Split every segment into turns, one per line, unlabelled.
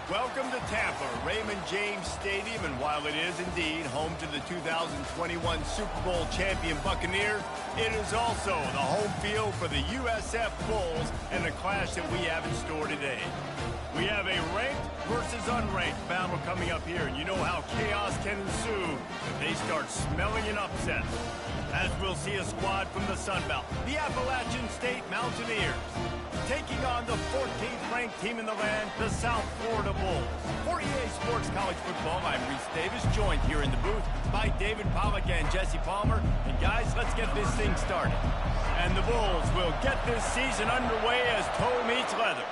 Welcome to Tampa, Raymond James Stadium, and while it is indeed home to the 2021 Super Bowl champion Buccaneers, it is also the home field for the USF Bulls and the clash that we have in store today. We have a ranked versus unranked battle coming up here, and you know how chaos can ensue if they start smelling an upset. As we'll see a squad from the Sun Belt, the Appalachian State Mountaineers, taking on the 14th ranked team in the land, the South Florida Bulls. For EA Sports College Football, I'm Reese Davis, joined here in the booth by David Pollack and Jesse Palmer. And guys, let's get this thing started. And the Bulls will get this season underway as toe meets leather.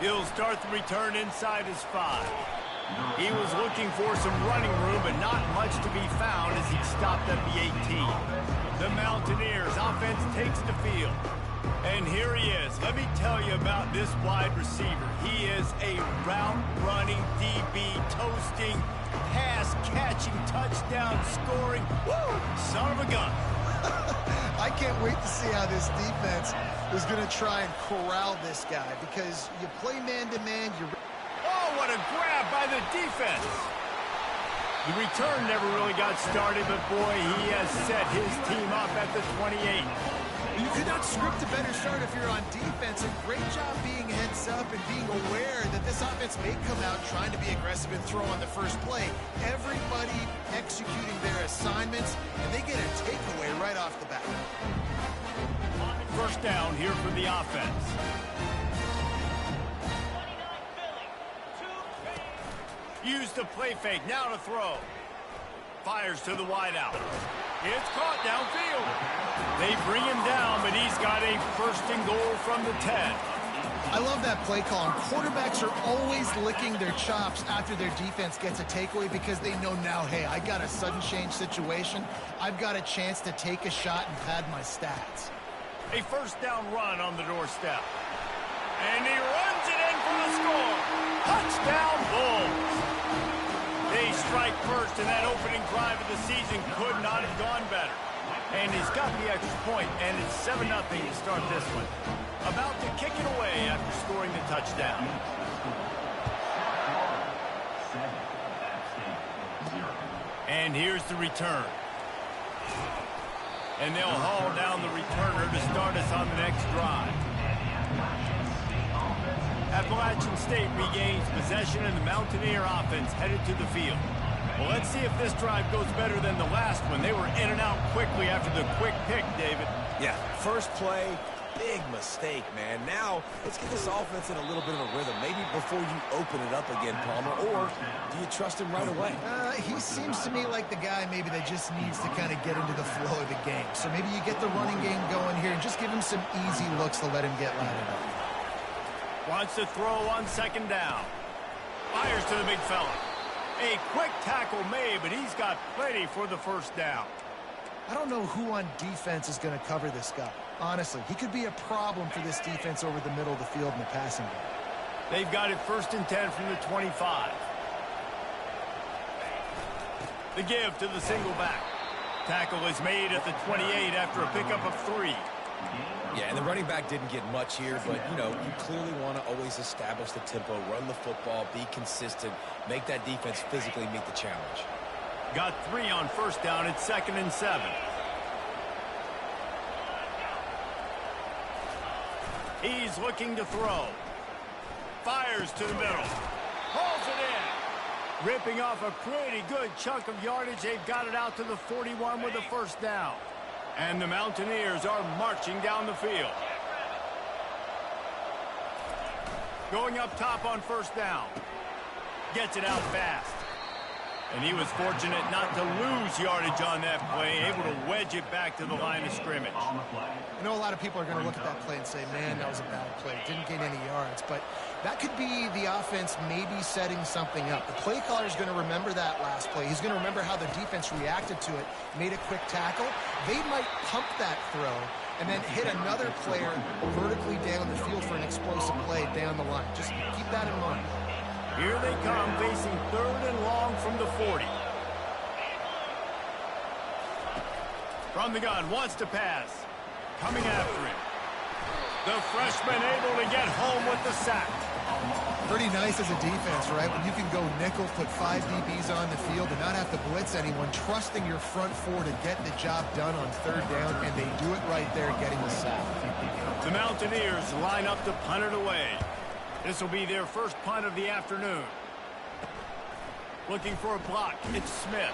He'll start the return inside his 5. He was looking for some running room, but not much to be found as he stopped at the 18. The Mountaineers offense takes the field. And here he is. Let me tell you about this wide receiver. He is a route-running DB, toasting, pass-catching, touchdown-scoring, son of a gun.
I can't wait to see how this defense is going to try and corral this guy, because you play man-to-man,
Oh, what a grab by the defense. The return never really got started, but boy, he has set his team up at the 28.
You could not script a better start if you're on defense. And great job being heads up and being aware that this offense may come out trying to be aggressive and throw on the first play. Everybody executing their assignments, and they get a takeaway right off the bat.
First down here for the offense. Use the play fake, now to throw. Fires to the wideout. It's caught downfield. They bring him down, but he's got a first and goal from the 10.
I love that play call. Quarterbacks are always licking their chops after their defense gets a takeaway, because they know now, hey, I got a sudden change situation. I've got a chance to take a shot and pad my stats.
A first down run on the doorstep. And he runs it in for the score. Touchdown, Bulls. They strike first, and that opening drive of the season could not have gone better. And he's got the extra point, and it's 7-0 to start this one. About to kick it away after scoring the touchdown. And here's the return. And they'll haul down the returner to start us on the next drive. Appalachian State regains possession, and the Mountaineer offense headed to the field. Well, let's see if this drive goes better than the last one. They were in and out quickly after the quick pick, David.
Yeah, first play, big mistake, man. Now, let's get this offense in a little bit of a rhythm. Maybe before you open it up again, Palmer, or do you trust him right away?
He seems to me like the guy maybe that just needs to kind of get into the flow of the game. So maybe you get the running game going here and just give him some easy looks to let him get lighted up.
Wants to throw on second down. Fires to the big fella. A quick tackle made, but he's got plenty for the first down.
I don't know who on defense is going to cover this guy. Honestly, he could be a problem for this defense over the middle of the field in the passing game.
They've got it first and 10 from the 25. The give to the single back. Tackle is made at the 28 after a pickup of 3.
Yeah, and the running back didn't get much here, but, you know, you clearly want to always establish the tempo, run the football, be consistent, make that defense physically meet the challenge.
Got 3 on first down. It's 2nd and 7. He's looking to throw. Fires to the middle. Hauls it in. Ripping off a pretty good chunk of yardage. They've got it out to the 41 with a first down. And the Mountaineers are marching down the field. Going up top on first down. Gets it out fast. And he was fortunate not to lose yardage on that play, able to wedge it back to the line of scrimmage.
I know a lot of people are going to look at that play and say, man, that was a bad play. Didn't gain any yards. But that could be the offense maybe setting something up. The play caller is going to remember that last play. He's going to remember how the defense reacted to it, made a quick tackle. They might pump that throw and then hit another player vertically down the field for an explosive play down the line. Just keep that in mind.
Here they come, facing 3rd and long from the 40. From the gun, wants to pass. Coming after him. The freshman able to get home with the sack.
Pretty nice as a defense, right? When you can go nickel, put 5 DBs on the field and not have to blitz anyone, trusting your front four to get the job done on 3rd down, and they do it right there, getting the sack.
The Mountaineers line up to punt it away. This will be their first punt of the afternoon. Looking for a block. It's Smith.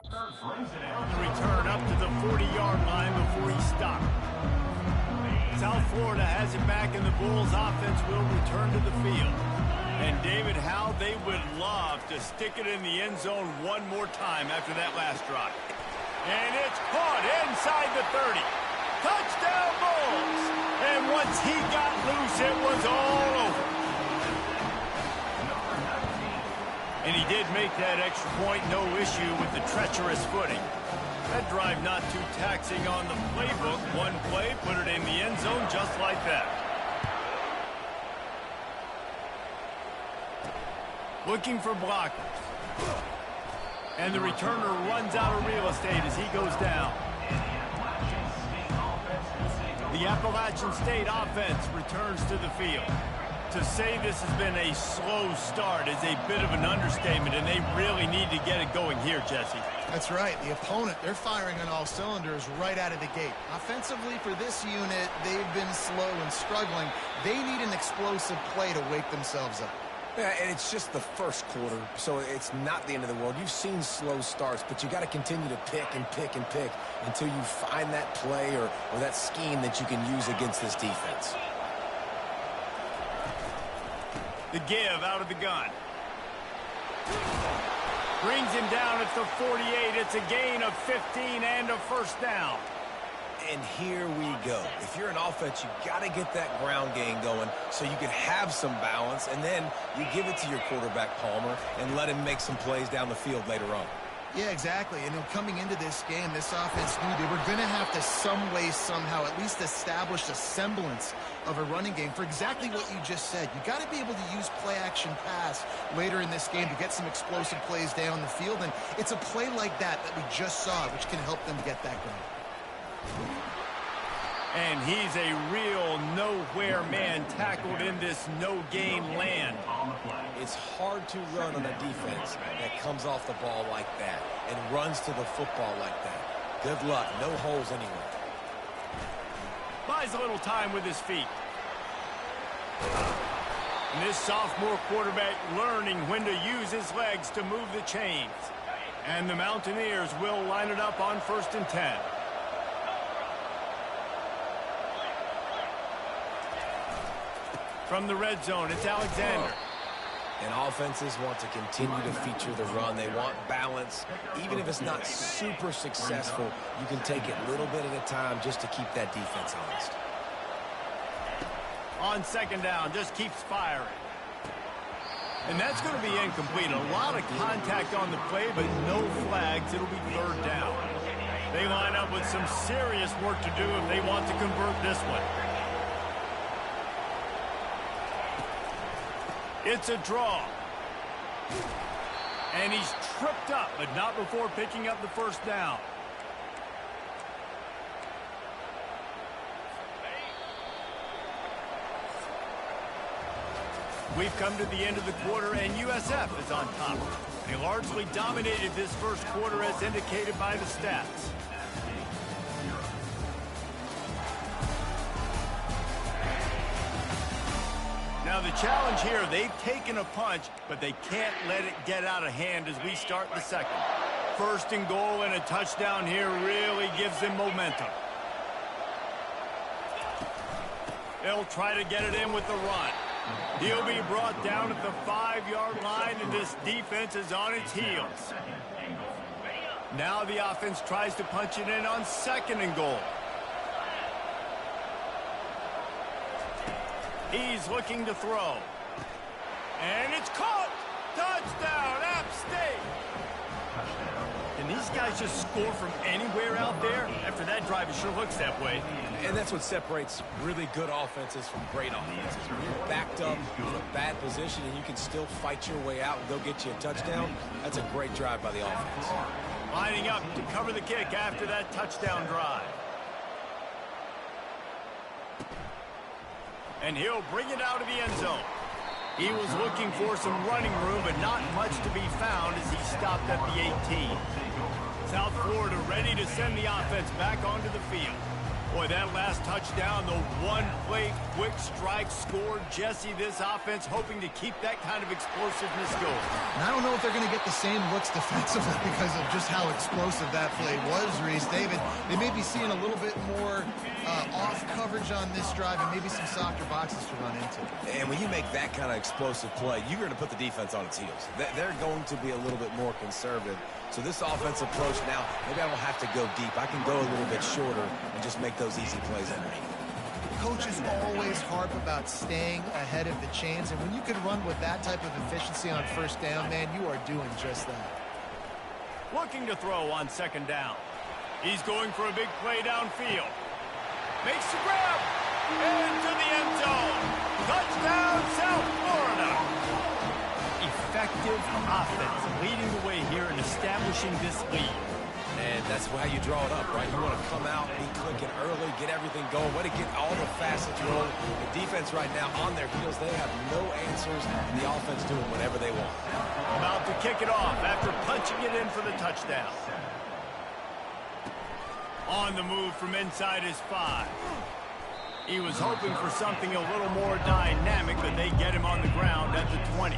The return up to the 40-yard line before he stopped. South Florida has it back, and the Bulls offense will return to the field. And David, how they would love to stick it in the end zone one more time after that last drive. And it's caught inside the 30. Touchdown Bulls! And once he got loose, it was all over. And he did make that extra point, no issue with the treacherous footing. That drive not too taxing on the playbook. One play, put it in the end zone just like that. Looking for blockers. And the returner runs out of real estate as he goes down. The Appalachian State offense returns to the field. To say this has been a slow start is a bit of an understatement, and they really need to get it going here, Jesse.
That's right. The opponent, they're firing on all cylinders right out of the gate. Offensively, for this unit, they've been slow and struggling. They need an explosive play to wake themselves up.
Yeah, and it's just the first quarter, so it's not the end of the world. You've seen slow starts, but you got to continue to pick and pick and pick until you find that play or that scheme that you can use against this defense.
The give out of the gun. Brings him down at the 48. It's a gain of 15 and a first down.
And here we go. If you're an offense, you got to get that ground game going so you can have some balance, and then you give it to your quarterback, Palmer, and let him make some plays down the field later on.
Yeah, exactly. And coming into this game, this offense knew they were going to have to some way, somehow, at least establish a semblance of a running game for exactly what you just said. You got to be able to use play-action pass later in this game to get some explosive plays down the field. And it's a play like that we just saw, which can help them get that going.
And he's a real nowhere man tackled in this no-gain land.
It's hard to run on a defense that comes off the ball like that and runs to the football like that. Good luck. No holes anywhere.
Buys a little time with his feet. And this sophomore quarterback learning when to use his legs to move the chains. And the Mountaineers will line it up on 1st and 10. From the red zone, it's Alexander.
And offenses want to continue to feature the run. They want balance. Even if it's not super successful, you can take it little bit at a time just to keep that defense honest.
On 2nd down, just keeps firing. And that's going to be incomplete. A lot of contact on the play, but no flags. It'll be 3rd down. They line up with some serious work to do if they want to convert this one. It's a draw. And he's tripped up, but not before picking up the 1st down. We've come to the end of the quarter, and USF is on top. They largely dominated this 1st quarter as indicated by the stats. Now the challenge here, they've taken a punch, but they can't let it get out of hand as we start the 2nd. 1st and goal and a touchdown here really gives them momentum. They'll try to get it in with the run. He'll be brought down at the 5-yard line, and this defense is on its heels. Now the offense tries to punch it in on 2nd and goal. He's looking to throw. And it's caught! Touchdown, App State! Can these guys just score from anywhere out there? After that drive, it sure looks that way.
And that's what separates really good offenses from great offenses. When you're backed up in a bad position and you can still fight your way out and go get you a touchdown, that's a great drive by the offense.
Lining up to cover the kick after that touchdown drive. And he'll bring it out of the end zone. He was looking for some running room, but not much to be found as he stopped at the 18. South Florida ready to send the offense back onto the field. Boy, that last touchdown, the one-play quick strike scored. Jesse, this offense hoping to keep that kind of explosiveness going.
And I don't know if they're going to get the same looks defensively because of just how explosive that play was, Reese. David, they may be seeing a little bit more off coverage on this drive and maybe some softer boxes to run into.
And when you make that kind of explosive play, you're going to put the defense on its heels. They're going to be a little bit more conservative. So this offensive approach now, maybe I don't have to go deep. I can go a little bit shorter and just make those easy plays underneath.
Coaches always harp about staying ahead of the chains, and when you can run with that type of efficiency on 1st down, man, you are doing just that.
Looking to throw on 2nd down. He's going for a big play downfield. Makes the grab. Into the end zone. Touchdown, South Florida. Effective offense leading the way here and establishing this lead.
And that's how you draw it up, right? You want to come out, be clicking early, get everything going, way to get all the facets rolling. The defense right now on their heels, they have no answers, and the offense doing whatever they want.
About to kick it off after punching it in for the touchdown. On the move from inside his 5. He was hoping for something a little more dynamic, but they get him on the ground at the 20.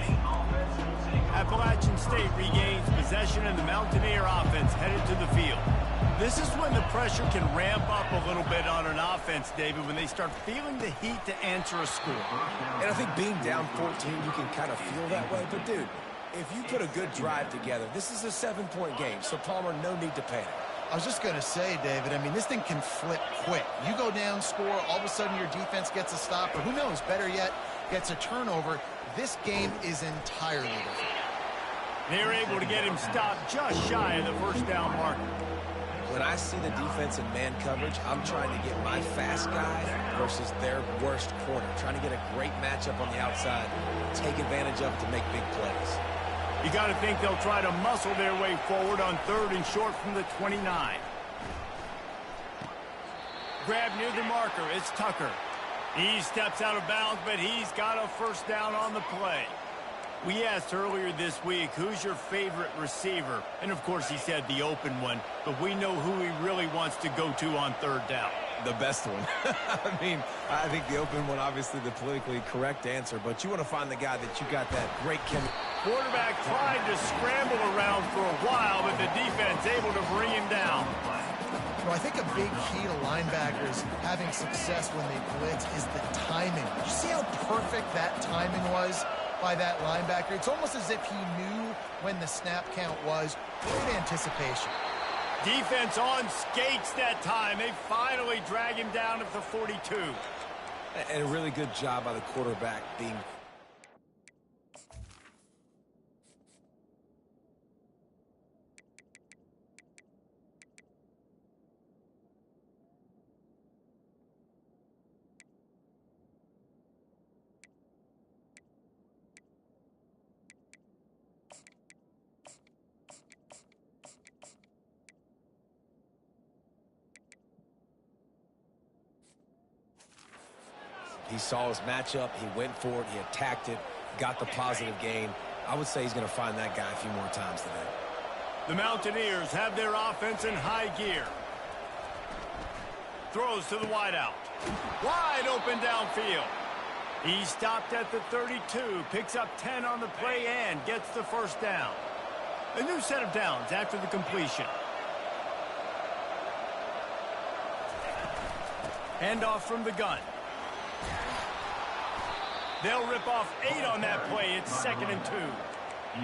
Appalachian State regains possession, and the Mountaineer offense headed to the field. This is when the pressure can ramp up a little bit on an offense, David, when they start feeling the heat to answer a score.
And I think being down 14, you can kind of feel that way. But, dude, if you put a good drive together, this is a 7-point game, so Palmer, no need to panic.
I was just going to say, David, I mean, this thing can flip quick. You go down, score, all of a sudden your defense gets a stop, or who knows, better yet, gets a turnover. This game is entirely different.
They're able to get him stopped just shy of the 1st down marker.
When I see the defense in man coverage, I'm trying to get my fast guy versus their worst corner. Trying to get a great matchup on the outside, take advantage of it to make big plays.
You got to think they'll try to muscle their way forward on 3rd and short from the 29. Grab near the marker. It's Tucker. He steps out of bounds, but he's got a 1st down on the play. We asked earlier this week, who's your favorite receiver? And, of course, he said the open one. But we know who he really wants to go to on third down.
The best one. I mean, I think the open one, obviously the politically correct answer, but you want to find the guy that you got that great chemistry.
Quarterback tried to scramble around for a while, but the defense able to bring him down.
I think a big key to linebackers having success when they blitz is the timing. Did you see how perfect that timing was by that linebacker? It's almost as if he knew when the snap count was. Great anticipation.
Defense on skates that time. They finally drag him down at the 42.
And a really good job by the quarterback being... He saw his matchup, he went for it, he attacked it, got the positive gain. I would say he's going to find that guy a few more times today.
The Mountaineers have their offense in high gear. Throws to the wideout. Wide open downfield. He stopped at the 32, picks up 10 on the play and gets the first down. A new set of downs after the completion. Handoff from the gun. They'll rip off 8 on that play. It's 2nd and 2.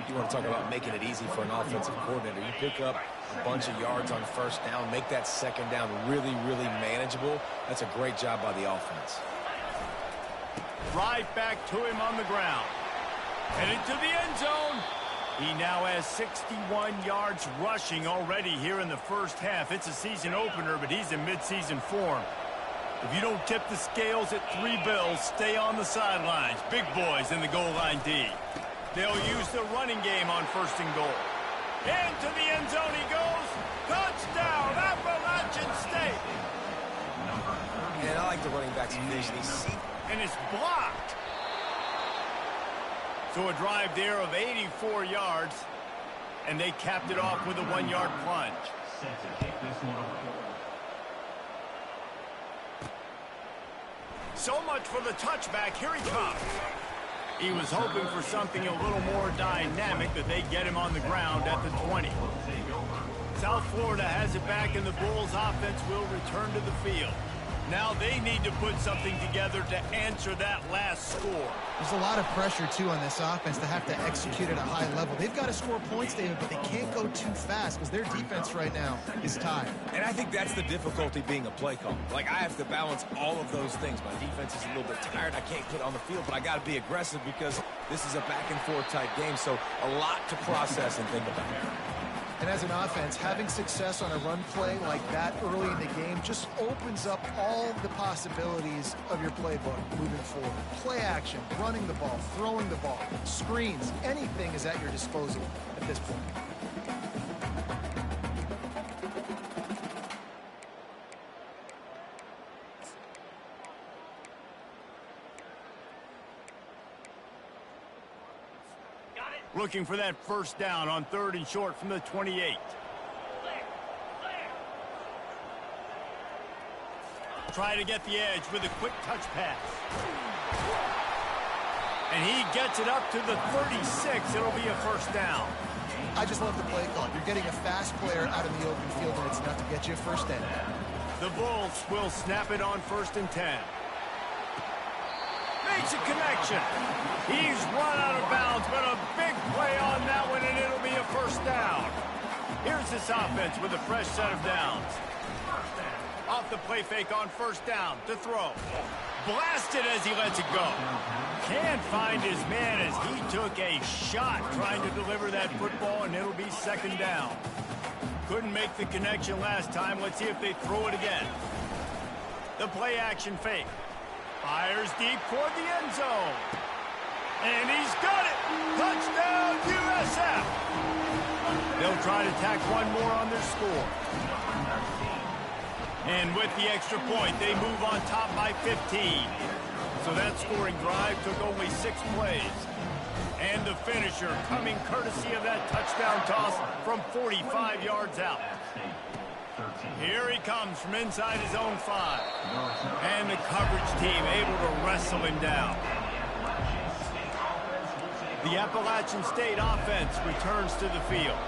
You want to talk about making it easy for an offensive coordinator. You pick up a bunch of yards on first down, make that second down really, really manageable. That's a great job by the offense.
Right back to him on the ground. Headed to the end zone. He now has 61 yards rushing already here in the first half. It's a season opener, but he's in midseason form. If you don't tip the scales at 3 bills, stay on the sidelines. Big boys in the goal line D. They'll use the running game on 1st and goal. Into the end zone he goes. Touchdown, Appalachian State.
And I like the running back's vision.
And it's blocked. So a drive there of 84 yards. And they capped it off with a 1-yard plunge. So much for the touchback. Here he comes. He was hoping for something a little more dynamic, that they get him on the ground at the 20. South Florida has it back, and the Bulls offense will return to the field. Now they need to put something together to answer that last score.
There's a lot of pressure, too, on this offense to have to execute at a high level. They've got to score points, David, but they can't go too fast because their defense right now is tired. And
I think that's the difficulty being a play caller. Like, I have to balance all of those things. My defense is a little bit tired. I can't put it on the field, but I got to be aggressive because this is a back-and-forth type game, so a lot to process and think about.
And as an offense, having success on a run play like that early in the game just opens up all the possibilities of your playbook moving forward. Play action, running the ball, throwing the ball, screens, anything is at your disposal at this point.
Looking for that first down on 3rd and short from the 28. Try to get the edge with a quick touch pass. And he gets it up to the 36. It'll be a first down.
I just love the play call. You're getting a fast player out in the open field, and it's enough to get you a first down.
The Bulls will snap it on 1st and 10. Makes a connection. He's run out of bounds, but a big play on that one, and it'll be a first down. Here's this offense with a fresh set of downs. Off the play fake on 1st down to throw. Blasted as he lets it go. Can't find his man as he took a shot trying to deliver that football, and it'll be 2nd down. Couldn't make the connection last time. Let's see if they throw it again. The play action fake. Fires deep toward the end zone. And he's got it. Touchdown, USF. They'll try to tack one more on their score. And with the extra point, they move on top by 15. So that scoring drive took only 6 plays. And the finisher coming courtesy of that touchdown toss from 45 yards out. Here he comes from inside his own 5. And the coverage team able to wrestle him down. The Appalachian State offense returns to the field.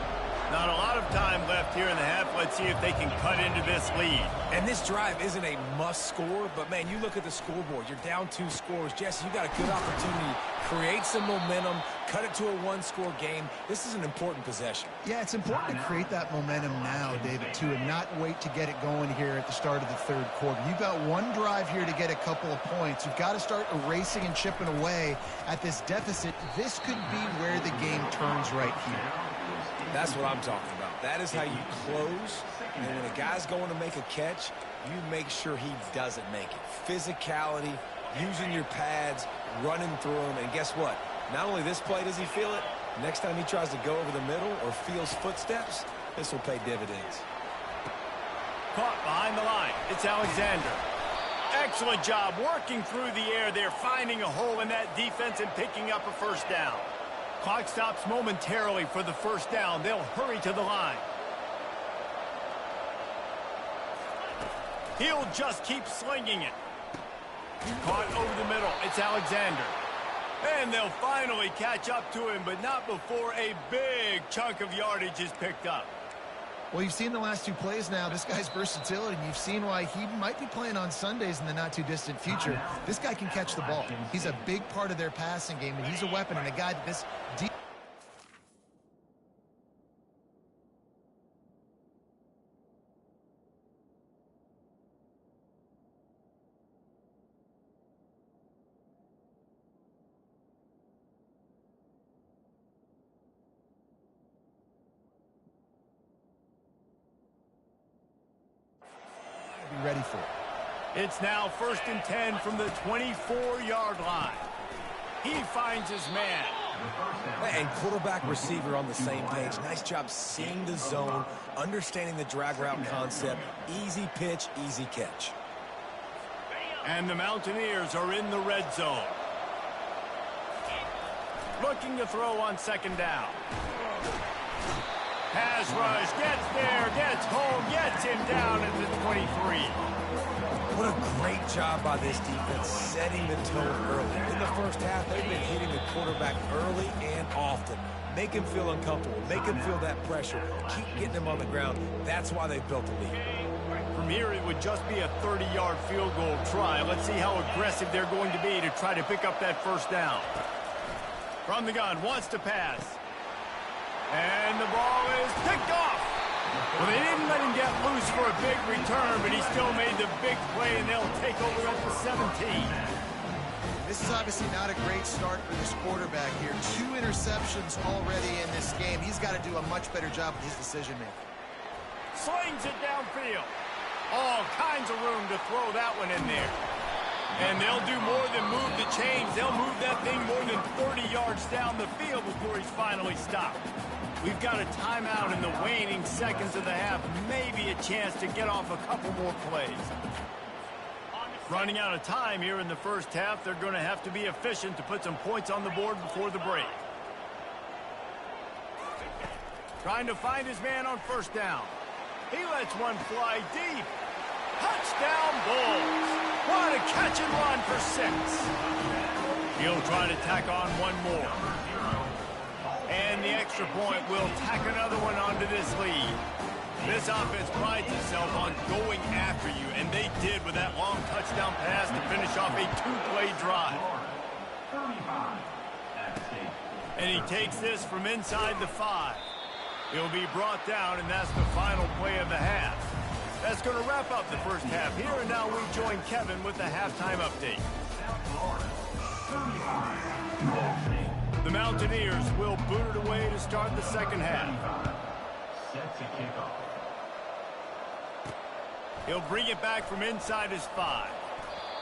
Not a lot of time left here in the half. Let's see if they can cut into this lead.
And this drive isn't a must score, but man, you look at the scoreboard. You're down 2 scores. Jesse, you got a good opportunity. Create some momentum. Cut it to a 1-score game. This is an important possession.
Yeah, it's important to create that momentum now, David, too, and not wait to get it going here at the start of the third quarter. You've got one drive here to get a couple of points. You've got to start erasing and chipping away at this deficit. This could be where the game turns right here.
That's what I'm talking about. That is how you close. And when a guy's going to make a catch, you make sure he doesn't make it. Physicality, using your pads, running through them. And guess what? Not only this play does he feel it, next time he tries to go over the middle or feels footsteps, this will pay dividends.
Caught behind the line. It's Alexander. Excellent job working through the air there, finding a hole in that defense and picking up a first down. Clock stops momentarily for the first down. They'll hurry to the line. He'll just keep slinging it. Caught over the middle. It's Alexander. And they'll finally catch up to him, but not before a big chunk of yardage is picked up.
Well, you've seen the last 2 plays now. This guy's versatility, and you've seen why he might be playing on Sundays in the not-too-distant future. This guy can catch the ball. He's a big part of their passing game, and he's a weapon and a guy that this deep. Be ready for it.
It's now 1st and 10 from the 24-yard line. He finds his man.
And quarterback receiver on the same page. Nice job seeing the zone, understanding the drag route concept. Easy pitch, easy catch.
And the Mountaineers are in the red zone. Looking to throw on 2nd down. Pass rush, gets there, gets home, gets him down at the 23.
What a great job by this defense setting the tone early. In the first half, they've been hitting the quarterback early and often. Make him feel uncomfortable. Make him feel that pressure. Keep getting him on the ground. That's why they've built the lead.
From here, it would just be a 30-yard field goal try. Let's see how aggressive they're going to be to try to pick up that first down. From the gun, wants to pass. And the ball is picked off. Well, they didn't let him get loose for a big return, but he still made the big play, and they'll take over at the 17.
This is obviously not a great start for this quarterback here. 2 interceptions already in this game. He's got to do a much better job with his decision-making.
Slings it downfield. All kinds of room to throw that one in there. And they'll do more than move the chains. They'll move that thing more than 30 yards down the field before he's finally stopped. We've got a timeout in the waning seconds of the half. Maybe a chance to get off a couple more plays. Running out of time here in the first half. They're going to have to be efficient to put some points on the board before the break. Trying to find his man on 1st down. He lets one fly deep. Touchdown Bulls. What a catch and run for 6. He'll try to tack on one more. And the extra point will tack another one onto this lead. This offense prides itself on going after you, and they did with that long touchdown pass to finish off a 2-play drive. And he takes this from inside the 5. He'll be brought down, and that's the final play of the half. That's going to wrap up the first half here, and now we join Kevin with the halftime update. The Mountaineers will boot it away to start the second half. He'll bring it back from inside his 5.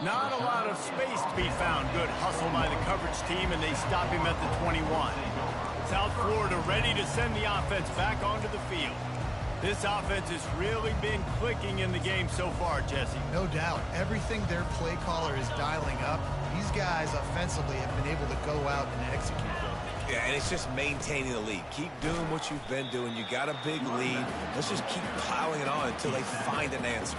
Not a lot of space to be found. Good hustle by the coverage team, and they stop him at the 21. South Florida ready to send the offense back onto the field. This offense has really been clicking in the game so far, Jesse.
No doubt. Everything their play caller is dialing up, these guys guys offensively have been able to go out and execute.
Yeah, and it's just maintaining the lead. Keep doing what you've been doing. You got a big lead. Let's just keep piling it on until they find an answer.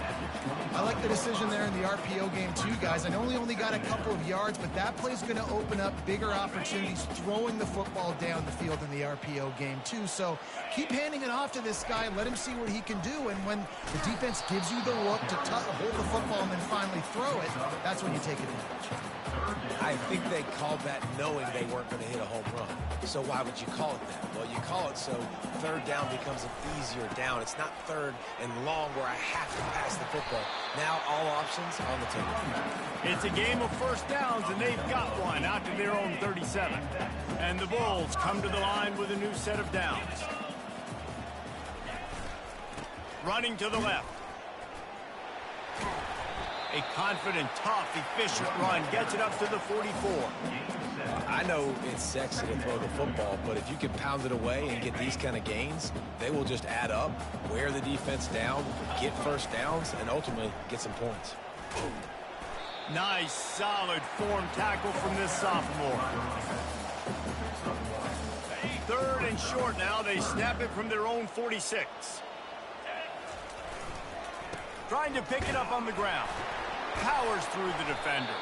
I like the decision there in the RPO game too, guys. I know he only got a couple of yards, but that play's going to open up bigger opportunities throwing the football down the field in the RPO game too. So keep handing it off to this guy. Let him see what he can do. And when the defense gives you the look to hold the football and then finally throw it, that's when you take advantage.
I think they called that knowing they weren't going to hit a home run. So why would you call it that? Well, you call it so third down becomes an easier down. It's not third and long where I have to pass the football. Now all options on the table.
It's a game of first downs, and they've got one out to their own 37. And the Bulls come to the line with a new set of downs. Running to the left. A confident, tough, efficient run gets it up to the 44.
I know it's sexy to throw the football, but if you can pound it away and get these kind of gains, they will just add up, wear the defense down, get first downs, and ultimately get some points.
Nice, solid form tackle from this sophomore. Third and short now. They snap it from their own 46. Trying to pick it up on the ground. Powers through the defender.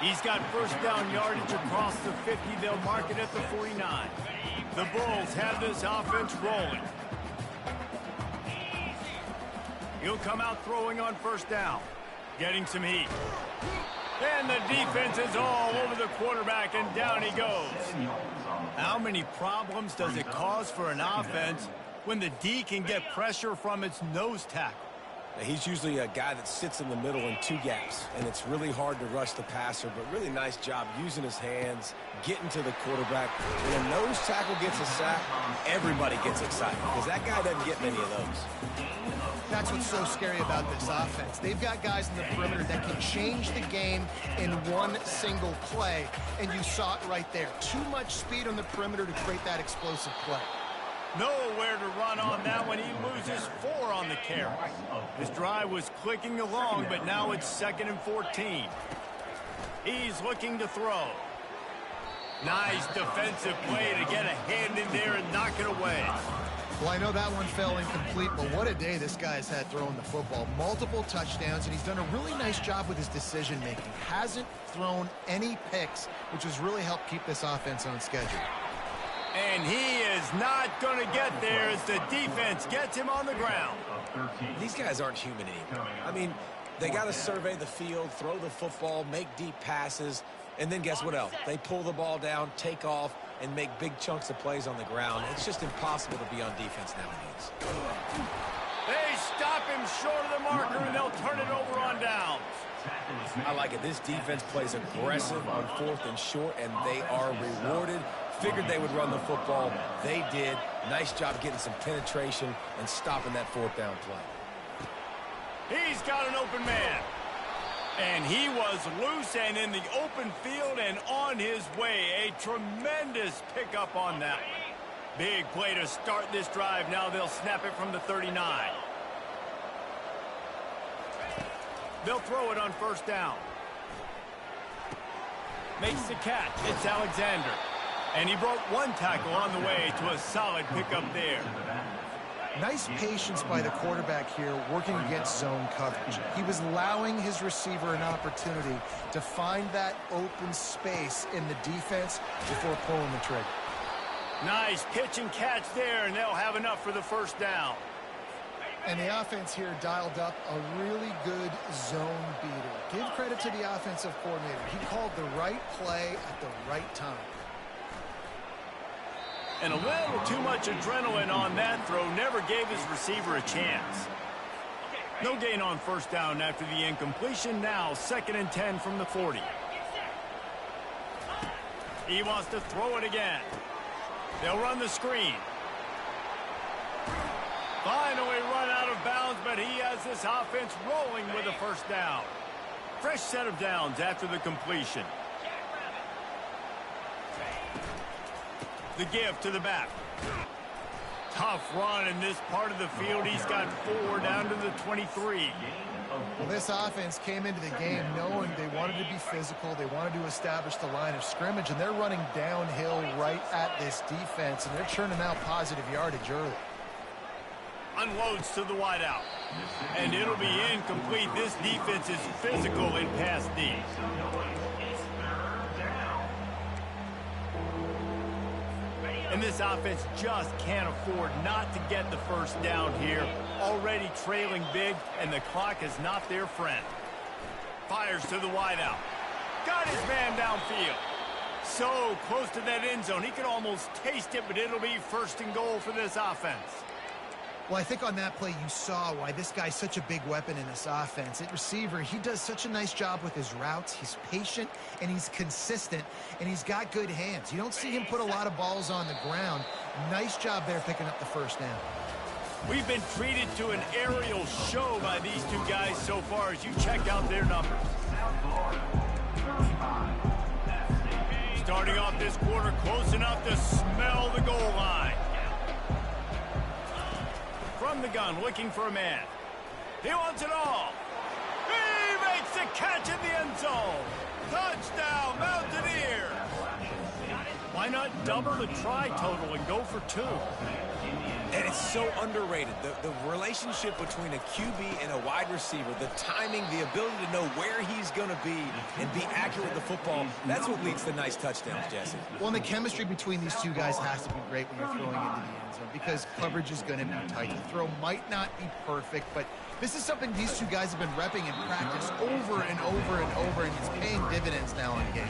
He's got first down yardage across the 50. They'll mark it at the 49. The Bulls have this offense rolling. He'll come out throwing on first down. Getting some heat. And the defense is all over the quarterback, and down he goes. How many problems does it cause for an offense when the D can get pressure from its nose tackle?
He's usually a guy that sits in the middle in two gaps, and it's really hard to rush the passer, but really nice job using his hands, getting to the quarterback. When a nose tackle gets a sack, everybody gets excited because that guy doesn't get many of those.
That's what's so scary about this offense. They've got guys in the perimeter that can change the game in one single play, and you saw it right there. Too much speed on the perimeter to create that explosive play.
Nowhere to run on that one. He loses 4 on the carry. His drive was clicking along, but now it's 2nd and 14. He's looking to throw. Nice defensive play to get a hand in there and knock it away.
Well, I know that one fell incomplete, but what a day this guy's had throwing the football. Multiple touchdowns, and he's done a really nice job with his decision-making. Hasn't thrown any picks, which has really helped keep this offense on schedule.
And he is not going to get there as the defense gets him on the ground.
These guys aren't human anymore. I mean, they got to survey the field, throw the football, make deep passes, and then guess what else? They pull the ball down, take off, and make big chunks of plays on the ground. It's just impossible to be on defense nowadays.
They stop him short of the marker, and they'll turn it over on downs.
I like it. This defense plays aggressive on 4th and short, and they are rewarded. Figured they would run the football. They did. Nice job getting some penetration and stopping that 4th down play.
He's got an open man. And he was loose and in the open field and on his way. A tremendous pickup on that one. Big play to start this drive. Now they'll snap it from the 39. They'll throw it on first down. Makes the catch. It's Alexander. And he broke one tackle on the way to a solid pickup there.
Nice patience by the quarterback here working against zone coverage. He was allowing his receiver an opportunity to find that open space in the defense before pulling the trigger.
Nice pitch and catch there, and they'll have enough for the first down.
And the offense here dialed up a really good zone beater. Give credit to the offensive coordinator. He called the right play at the right time.
And a little too much adrenaline on that throw never gave his receiver a chance. No gain on first down after the incompletion. Now 2nd and 10 from the 40. He wants to throw it again. They'll run the screen. Finally run out of bounds, but he has this offense rolling with a first down. Fresh set of downs after the completion. The give to the back. Tough run in this part of the field. He's got 4 down to the 23.
Well, this offense came into the game knowing they wanted to be physical, they wanted to establish the line of scrimmage, and they're running downhill right at this defense, and they're churning out positive yardage early.
Unloads to the wideout. And it'll be incomplete. This defense is physical in pass D. And this offense just can't afford not to get the first down here. Already trailing big, and the clock is not their friend. Fires to the wideout. Got his man downfield. So close to that end zone. He could almost taste it, but it'll be first and goal for this offense.
Well, I think on that play you saw why this guy's such a big weapon in this offense. At receiver, he does such a nice job with his routes. He's patient, and he's consistent, and he's got good hands. You don't see him put a lot of balls on the ground. Nice job there picking up the first down.
We've been treated to an aerial show by these two guys so far as you check out their numbers. Starting off this quarter close enough to smell the goal line. From the gun, looking for a man. He wants it all. He makes the catch in the end zone. Touchdown, Mountaineers. Why not double the try total and go for two?
And it's so underrated. The relationship between a QB and a wide receiver, the timing, the ability to know where he's going to be and be accurate with the football, that's what leads to nice touchdowns, Jesse.
Well, and the chemistry between these two guys has to be great when you're throwing into the end zone because coverage is going to be tight. The throw might not be perfect, but this is something these two guys have been repping in practice over and over and over, and it's paying dividends now in game.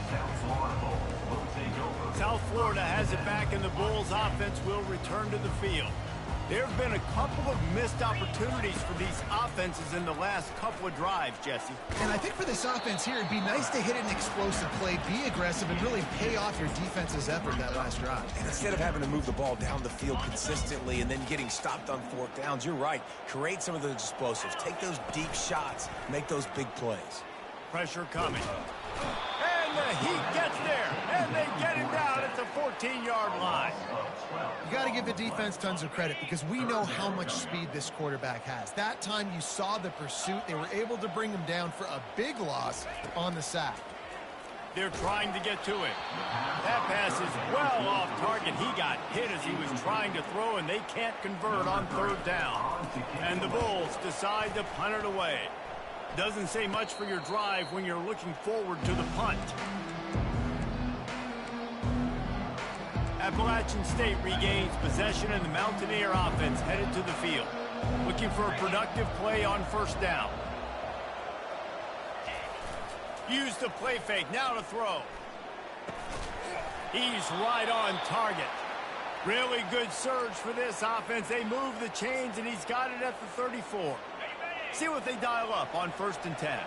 South Florida has it back, and the Bulls offense will return to the field. There have been a couple of missed opportunities for these offenses in the last couple of drives, Jesse.
And I think for this offense here, it'd be nice to hit an explosive play, be aggressive, and really pay off your defense's effort that last drive.
And instead of having to move the ball down the field consistently and then getting stopped on fourth downs, you're right. Create some of those explosives. Take those deep shots. Make those big plays.
Pressure coming. And the Heat gets there, and they get him down at the 14-yard line.
You got to give the defense tons of credit because we know how much speed this quarterback has. That time you saw the pursuit. They were able to bring him down for a big loss on the sack.
They're trying to get to it. That pass is well off target. He got hit as he was trying to throw, and they can't convert on third down. And the Bulls decide to punt it away. Doesn't say much for your drive when you're looking forward to the punt. Appalachian State regains possession, and the Mountaineer offense headed to the field. Looking for a productive play on first down. Use the play fake, now to throw. He's right on target. Really good surge for this offense. They move the chains, and he's got it at the 34. See what they dial up on 1st and 10.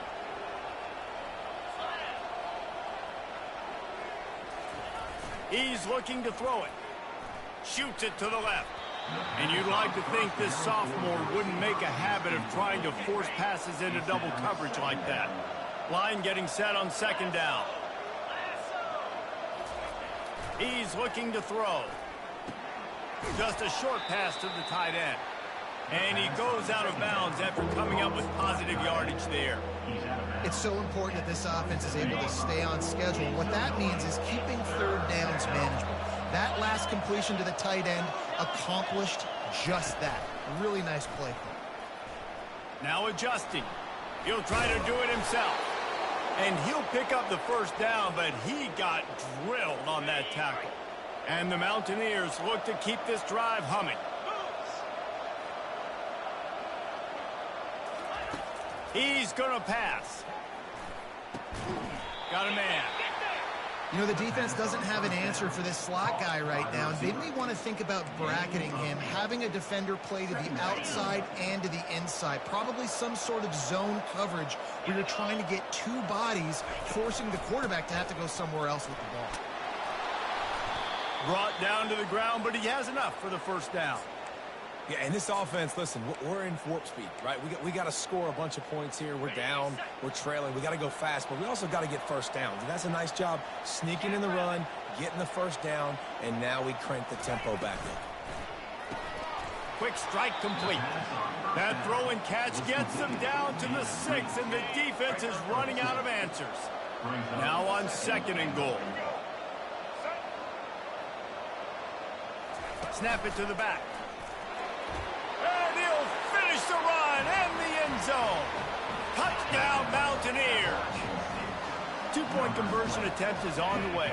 He's looking to throw it. Shoots it to the left. And you'd like to think this sophomore wouldn't make a habit of trying to force passes into double coverage like that. Line getting set on 2nd down. He's looking to throw. Just a short pass to the tight end. And he goes out of bounds after coming up with positive yardage there.
It's so important that this offense is able to stay on schedule. What that means is keeping third downs manageable. That last completion to the tight end accomplished just that. Really nice play call.
Now adjusting. He'll try to do it himself. And he'll pick up the first down, but he got drilled on that tackle. And the Mountaineers look to keep this drive humming. He's going to pass. Got a man.
You know, the defense doesn't have an answer for this slot guy right now. They may want to think about bracketing him, having a defender play to the outside and to the inside. Probably some sort of zone coverage where you're trying to get two bodies, forcing the quarterback to have to go somewhere else with the ball.
Brought down to the ground, but he has enough for the first down.
Yeah, and this offense, listen, we're in warp speed, right? We got to score a bunch of points here. We're down, we're trailing. We got to go fast, but we also got to get first downs. And that's a nice job sneaking in the run, getting the first down, and now we crank the tempo back up.
Quick strike complete. That throw and catch gets them down to the 6, and the defense is running out of answers. Now on 2nd and goal. Snap it to the back. And he'll finish the run and the end zone. Touchdown, Mountaineers. 2-point conversion attempt is on the way.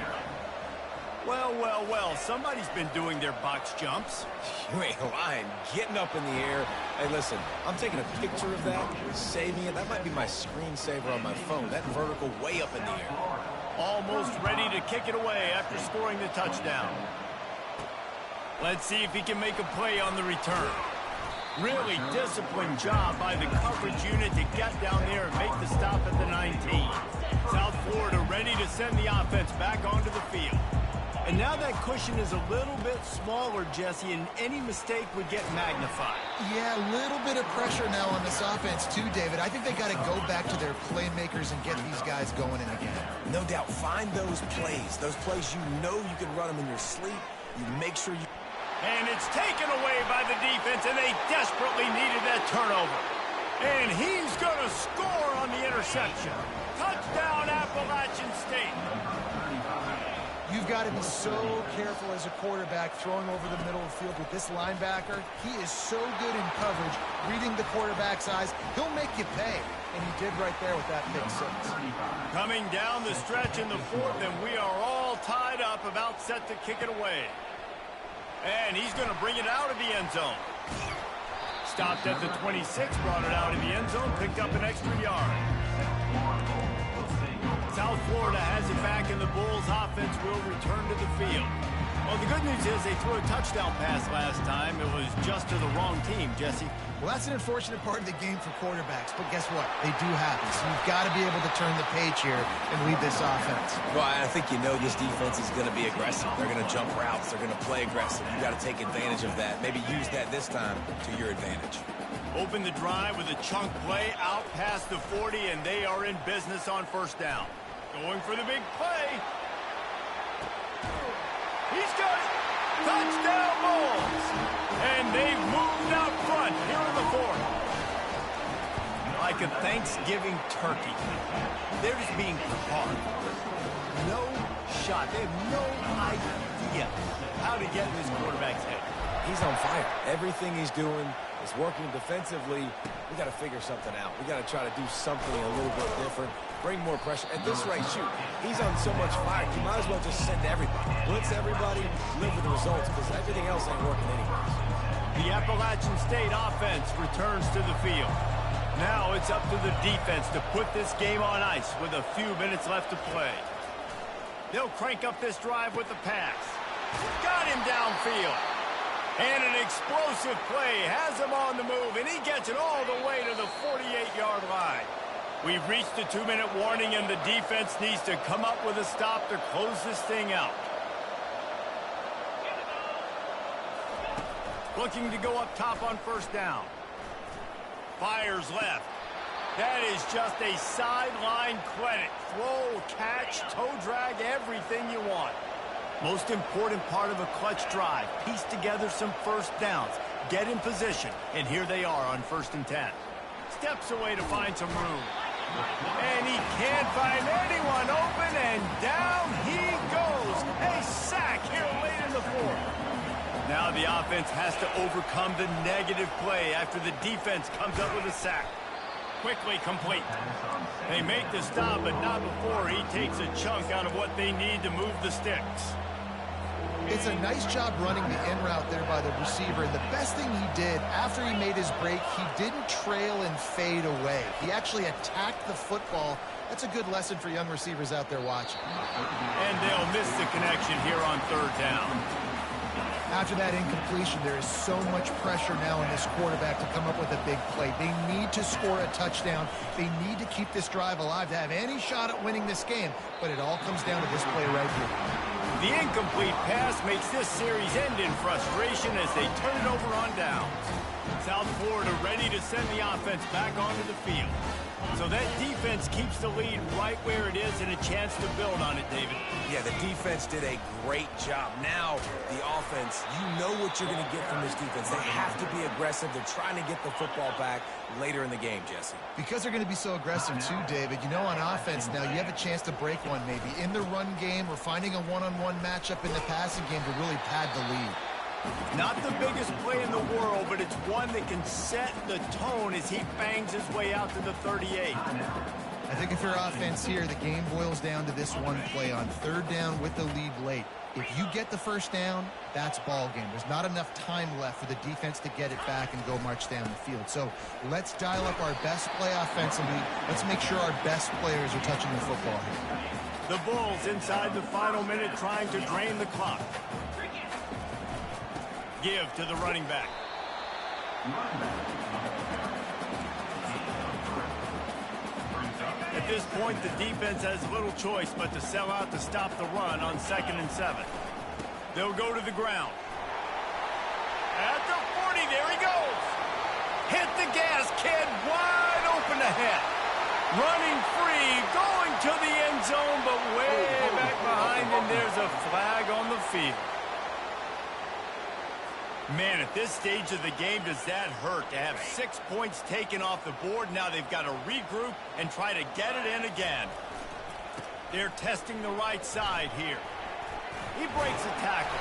Well, well, well, somebody's been doing their box jumps.
You ain't lying. Getting up in the air. Hey, listen, I'm taking a picture of that, saving it. That might be my screensaver on my phone. That vertical way up in the air.
Almost ready to kick it away after scoring the touchdown. Let's see if he can make a play on the return. Really disciplined job by the coverage unit to get down there and make the stop at the 19. South Florida ready to send the offense back onto the field. And now that cushion is a little bit smaller, Jesse, and any mistake would get magnified.
Yeah, a little bit of pressure now on this offense too, David. I think they got to go back to their playmakers and get these guys going in again.
No doubt. Find those plays you know you can run them in your sleep. You make sure you...
And it's taken away by the defense, and they desperately needed that turnover. And he's going to score on the interception. Touchdown, Appalachian State.
You've got to be so careful as a quarterback throwing over the middle of the field with this linebacker. He is so good in coverage, reading the quarterback's eyes. He'll make you pay, and he did right there with that pick 6.
Coming down the stretch in the 4th, and we are all tied up, about set to kick it away. And he's going to bring it out of the end zone. Stopped at the 26, brought it out of the end zone, picked up an extra yard. South Florida has it back, and the Bulls offense will return to the field. Well, the good news is they threw a touchdown pass last time. It was just to the wrong team, Jesse.
Well, that's an unfortunate part of the game for quarterbacks, but guess what? They do happen, so you've got to be able to turn the page here and lead this offense.
Well, I think you know this defense is going to be aggressive. They're going to jump routes. They're going to play aggressive. You've got to take advantage of that. Maybe use that this time to your advantage.
Open the drive with a chunk play out past the 40, and they are in business on 1st down. Going for the big play. He's got it. Touchdown, Bulls. And they've moved out front here in the 4th. Like a Thanksgiving turkey. They're just being caught. No shot. They have no idea how to get in this quarterback's head.
He's on fire. Everything he's doing is working defensively. We got to figure something out. We got to try to do something a little bit different. Bring more pressure. At this rate, shoot, he's on so much fire. You might as well just send everybody. Blitz everybody, live with the results, because everything else ain't working anyways.
The Appalachian State offense returns to the field. Now it's up to the defense to put this game on ice with a few minutes left to play. They'll crank up this drive with the pass. Got him downfield. And an explosive play has him on the move, and he gets it all the way to the 48-yard line. We've reached the 2-minute warning, and the defense needs to come up with a stop to close this thing out. Looking to go up top on 1st down. Fires left. That is just a sideline credit. Throw, catch, toe drag, everything you want. Most important part of a clutch drive. Piece together some 1st downs. Get in position. And here they are on 1st and 10. Steps away to find some room. And he can't find anyone open, and down he goes. A sack here late in the 4th. Now the offense has to overcome the negative play after the defense comes up with a sack. Quickly complete. They make the stop, but not before he takes a chunk out of what they need to move the sticks.
It's a nice job running the in route there by the receiver. And the best thing he did after he made his break, he didn't trail and fade away. He actually attacked the football. That's a good lesson for young receivers out there watching.
And they'll miss the connection here on 3rd down.
After that incompletion, there is so much pressure now on this quarterback to come up with a big play. They need to score a touchdown. They need to keep this drive alive to have any shot at winning this game. But it all comes down to this play right here.
The incomplete pass makes this series end in frustration as they turn it over on downs. South Florida ready to send the offense back onto the field. So that defense keeps the lead right where it is and a chance to build on it, David.
Yeah, the defense did a great job. Now, the offense, you know what you're going to get from this defense. They have to be aggressive. They're trying to get the football back later in the game, Jesse.
Because they're going to be so aggressive too, David, you know, on offense now you have a chance to break one maybe in the run game or finding a one-on-one matchup in the passing game to really pad the lead.
Not the biggest play in the world, but it's one that can set the tone as he bangs his way out to the 38.
I think if you're offense here, the game boils down to this one play on third down with the lead late. If you get the first down, that's ball game. There's not enough time left for the defense to get it back and go march down the field. So let's dial up our best play offensively. Let's make sure our best players are touching the football here.
The Bulls inside the final minute trying to drain the clock. Give to the running back. At this point, the defense has little choice but to sell out to stop the run on 2nd and 7. They'll go to the ground. At the 40, there he goes. Hit the gas, kid, wide open ahead. Running free, going to the end zone, but way back behind, and there's a flag on the field. Man, at this stage of the game, does that hurt to have 6 points taken off the board? Now they've got to regroup and try to get it in again. They're testing the right side here. He breaks a tackle.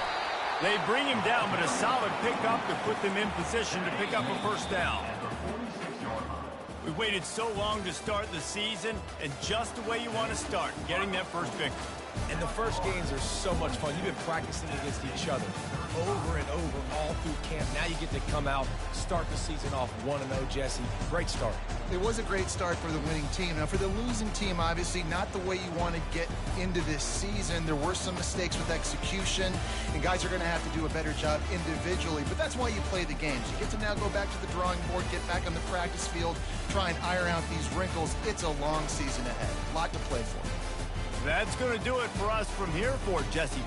They bring him down, but a solid pickup to put them in position to pick up a first down. We waited so long to start the season, and just the way you want to start, getting that first victory.
And the first games are so much fun. You've been practicing against each other over and over all through camp. Now you get to come out, start the season off 1-0, Jesse. Great start.
It was a great start for the winning team. Now, for the losing team, obviously not the way you want to get into this season. There were some mistakes with execution, and guys are going to have to do a better job individually. But that's why you play the games. You get to now go back to the drawing board, get back on the practice field, try and iron out these wrinkles. It's a long season ahead. A lot to play for.
That's going to do it for us from here for Jesse.